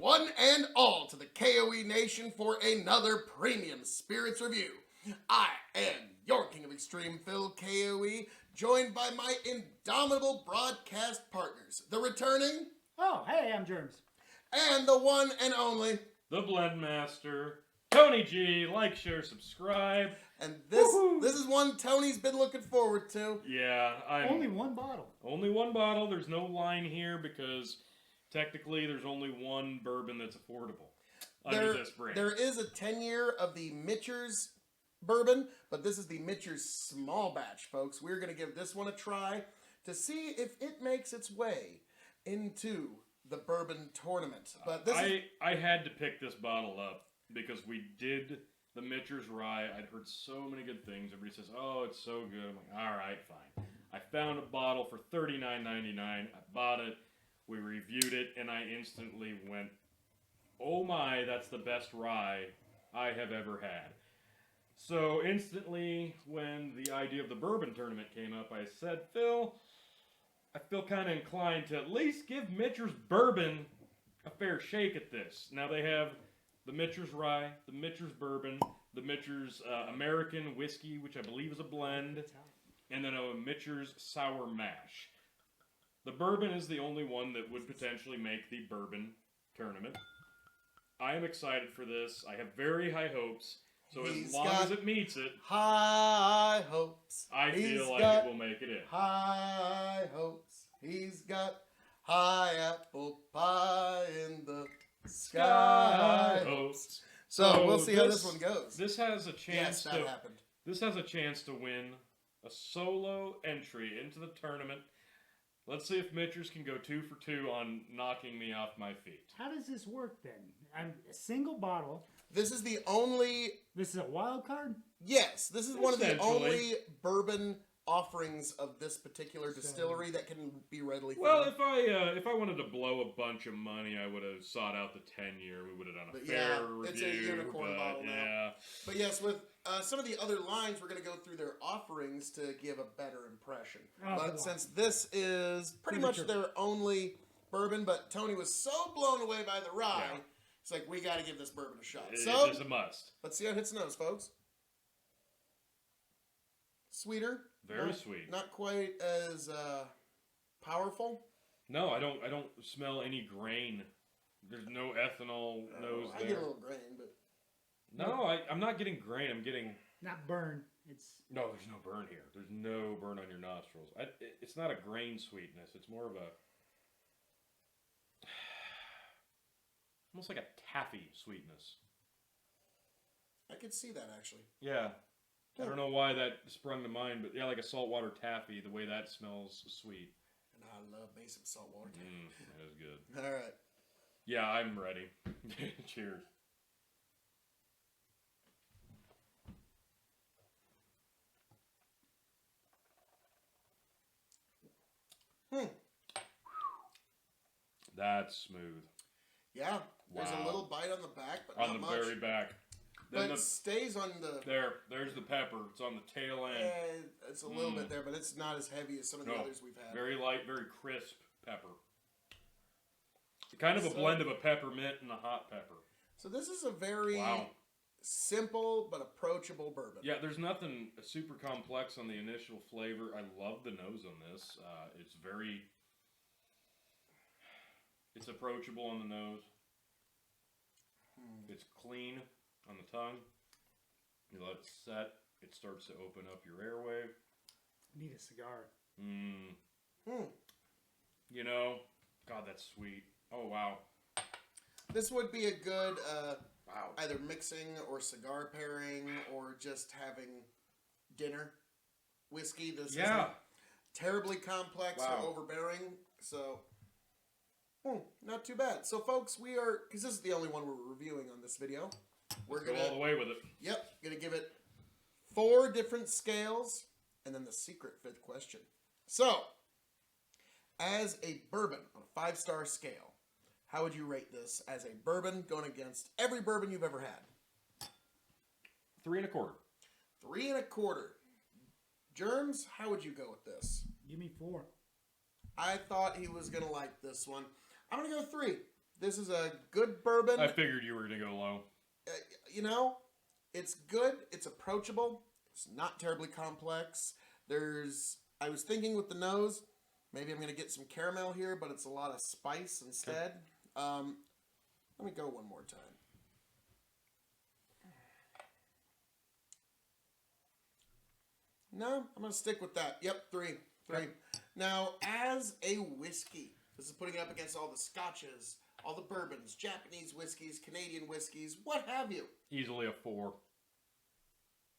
one and all to the K.O.E. Nation for another premium spirits review. I am your King of Extreme, Phil K.O.E., joined by my indomitable broadcast partners, the returning... Oh, hey, I'm Jermz. And the one and only... the Blend Master, Tong GEE. Like, share, subscribe. And this is one Tony's been looking forward to. Yeah, Only one bottle. Only one bottle. There's no line here because technically there's only one bourbon that's affordable under this brand. There is a 10-year of the Michter's bourbon, but this is the Michter's small batch, folks. We're going to give this one a try to see if it makes its way into the bourbon tournament. But I had to pick this bottle up because we did the Michter's Rye. I'd heard so many good things. Everybody says, oh, it's so good. I'm like, all right, fine. I found a bottle for $39.99. I bought it. We reviewed it, and I instantly went, oh my, that's the best rye I have ever had. So instantly, when the idea of the bourbon tournament came up, I said, Phil, I feel kind of inclined to at least give Michter's bourbon a fair shake at this. Now they have the Michter's Rye, the Michter's Bourbon, the Michter's American Whiskey, which I believe is a blend, and then a Michter's Sour Mash. The bourbon is the only one that would potentially make the bourbon tournament. I am excited for this. I have very high hopes. So as long as it meets it, high hopes. I feel like it will make it in. High hopes. He's got high apple pie in the sky hopes. So we'll see how this one goes. This has a chance that happened. This has a chance to win a solo entry into the tournament. Let's see if Michter's can go 2 for 2 on knocking me off my feet. How does this work then? I'm a single bottle. This is the only... This is a wild card? Yes, this is one of the only bourbon offerings of this particular distillery that can be readily found. Well, if I wanted to blow a bunch of money, I would have sought out the 10-year. We would have done a fair review. It's a unicorn bottle now. Yeah. But yes, with some of the other lines, we're going to go through their offerings to give a better impression. But since this is pretty much their only bourbon, but Tony was so blown away by the rye, it's like, we got to give this bourbon a shot. So it is a must. Let's see how it hits the nose, folks. Sweeter. Very sweet. Not quite as powerful. No, I don't smell any grain. There's no ethanol nose there. I get a little grain, but... No, I'm not getting grain. I'm getting... Not burn. No, there's no burn here. There's no burn on your nostrils. It's not a grain sweetness. It's more of a... almost like a taffy sweetness. I could see that, actually. Yeah. I don't know why that sprung to mind, but yeah, like a saltwater taffy, the way that smells sweet. And I love me some saltwater taffy. That is good. All right. Yeah, I'm ready. Cheers. That's smooth. Yeah, there's a little bite on the back, but not much. On the very back. But it stays on the... There's the pepper. It's on the tail end. It's a little bit there, but it's not as heavy as some of the others we've had. Very light, very crisp pepper. Kind of a blend of a peppermint and a hot pepper. So this is a very simple but approachable bourbon. Yeah, there's nothing super complex on the initial flavor. I love the nose on this. It's approachable on the nose. It's clean on the tongue. You let it set. It starts to open up your airway. Need a cigar. You know, God, that's sweet. Oh, wow. This would be a good either mixing or cigar pairing or just having dinner whiskey. This isn't terribly complex or overbearing, so not too bad. So, folks, we are, because this is the only one we're reviewing on this video. We're going to go all the way with it. Yep, going to give it 4 different scales and then the secret 5th question. So, as a bourbon on a 5-star scale, how would you rate this as a bourbon going against every bourbon you've ever had? 3 1/4. 3 1/4. Jermz, how would you go with this? Give me 4. I thought he was going to like this one. I'm going to go 3. This is a good bourbon. I figured you were going to go low. You know, it's good. It's approachable. It's not terribly complex. I was thinking with the nose, maybe I'm going to get some caramel here, but it's a lot of spice instead. Okay. Let me go one more time. No, I'm going to stick with that. Yep, three. Okay. Now, as a whiskey, this is putting it up against all the scotches, all the bourbons, Japanese whiskeys, Canadian whiskeys, what have you. Easily a 4.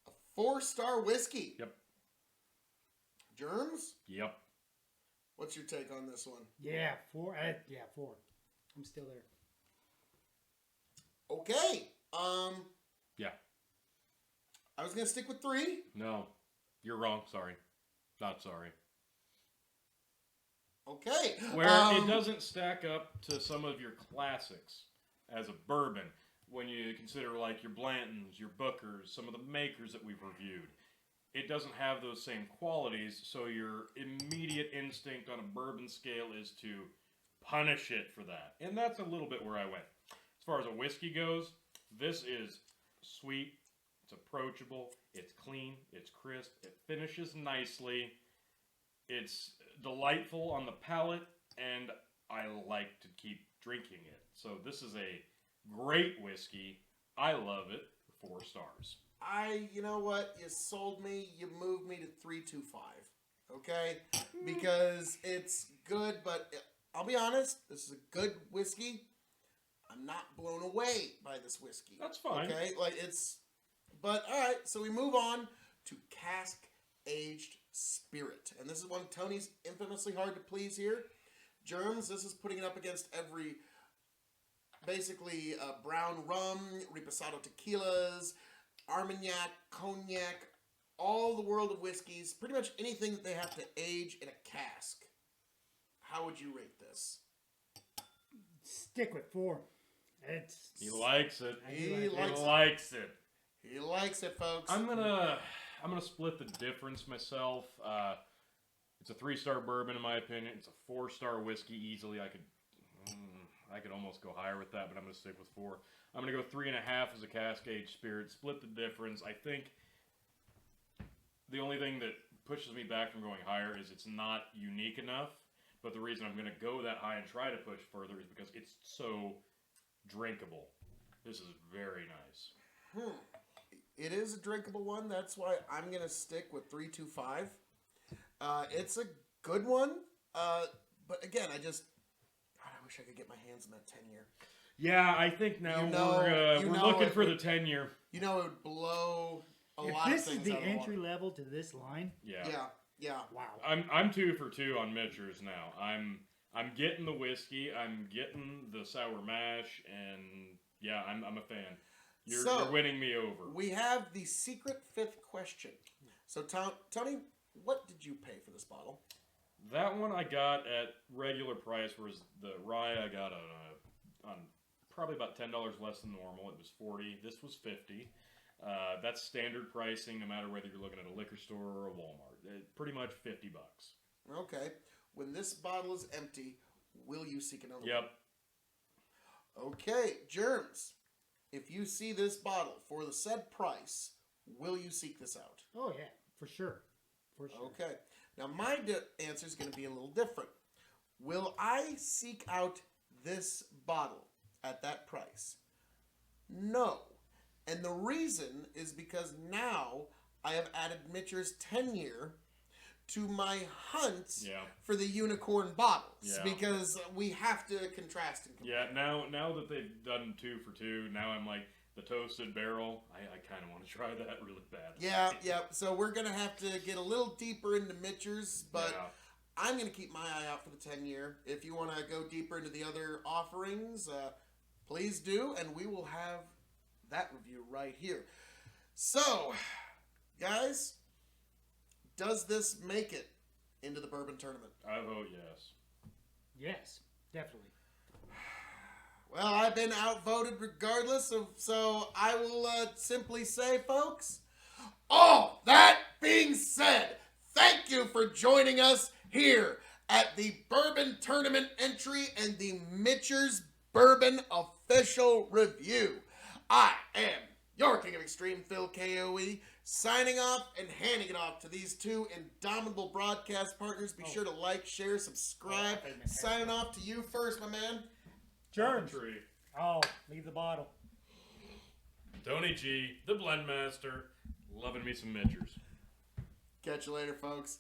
A 4-star whiskey. Yep. Jermz? Yep. What's your take on this one? Yeah, 4. 4. I'm still there. Okay. Yeah. I was going to stick with 3. No. You're wrong. Sorry. Not sorry. Okay. Where it doesn't stack up to some of your classics as a bourbon when you consider like your Blantons, your Bookers, some of the makers that we've reviewed. It doesn't have those same qualities, so your immediate instinct on a bourbon scale is to punish it for that. And that's a little bit where I went. As far as a whiskey goes, this is sweet, it's approachable, it's clean, it's crisp, it finishes nicely, it's delightful on the palate, and I like to keep drinking it. So this is a great whiskey. I love it. 4 stars. You know what? You sold me. You moved me to 325. Okay? Because it's good, but I'll be honest. This is a good whiskey. I'm not blown away by this whiskey. That's fine. Okay? But all right. So we move on to cask-aged spirit. And this is one Tony's infamously hard to please here. Jermz, this is putting it up against every, basically, brown rum, reposado tequilas, Armagnac, cognac, all the world of whiskeys, pretty much anything that they have to age in a cask. How would you rate this? Stick with 4. He likes it. He likes it. He likes it, folks. I'm gonna split the difference myself. It's a 3-star bourbon in my opinion. It's a 4-star whiskey easily. I could almost go higher with that, but I'm gonna stick with 4. I'm going to go 3.5 as a cask-aged spirit, split the difference. I think the only thing that pushes me back from going higher is it's not unique enough, but the reason I'm going to go that high and try to push further is because it's so drinkable. This is very nice. It is a drinkable one. That's why I'm going to stick with 325. It's a good one, but again, I wish I could get my hands on that 10-year. Yeah, I think now we're looking for the 10-year. You know, it would blow a lot of things. If this is the entry level to this line, yeah. Wow. I'm 2 for 2 on Michter's now. I'm getting the whiskey, I'm getting the sour mash, and yeah, I'm a fan. You're winning me over. We have the secret 5th question. So, Tony, what did you pay for this bottle? That one I got at regular price, whereas the rye I got on probably about $10 less than normal. It was $40. This was $50. That's standard pricing, no matter whether you're looking at a liquor store or a Walmart. Pretty much $50. Okay. When this bottle is empty, will you seek another one? Yep. Okay, Jermz. If you see this bottle for the said price, will you seek this out? Oh yeah, for sure. Okay. Now my answer is going to be a little different. Will I seek out this bottle at that price? No. And the reason is because now I have added Michter's 10-year to my hunt for the unicorn bottles because we have to contrast and compare. Yeah, now that they've done 2 for 2, now I'm like the toasted barrel. I kind of want to try that really bad. Yeah. So we're going to have to get a little deeper into Michter's, but I'm going to keep my eye out for the 10-year. If you want to go deeper into the other offerings, please do, and we will have that review right here. So, guys, does this make it into the bourbon tournament? I vote yes. Yes, definitely. Well, I've been outvoted regardless, so I will simply say, folks, all that being said, thank you for joining us here at the Bourbon Tournament entry and the Michter's Bourbon official review. I am your King of Extreme, Phil K.O.E., signing off and handing it off to these two indomitable broadcast partners. Be sure to like, share, subscribe. Signing off to you first, my man. Jermz. Oh, leave the bottle. Tony G, the Blend Master, loving me some Michters. Catch you later, folks.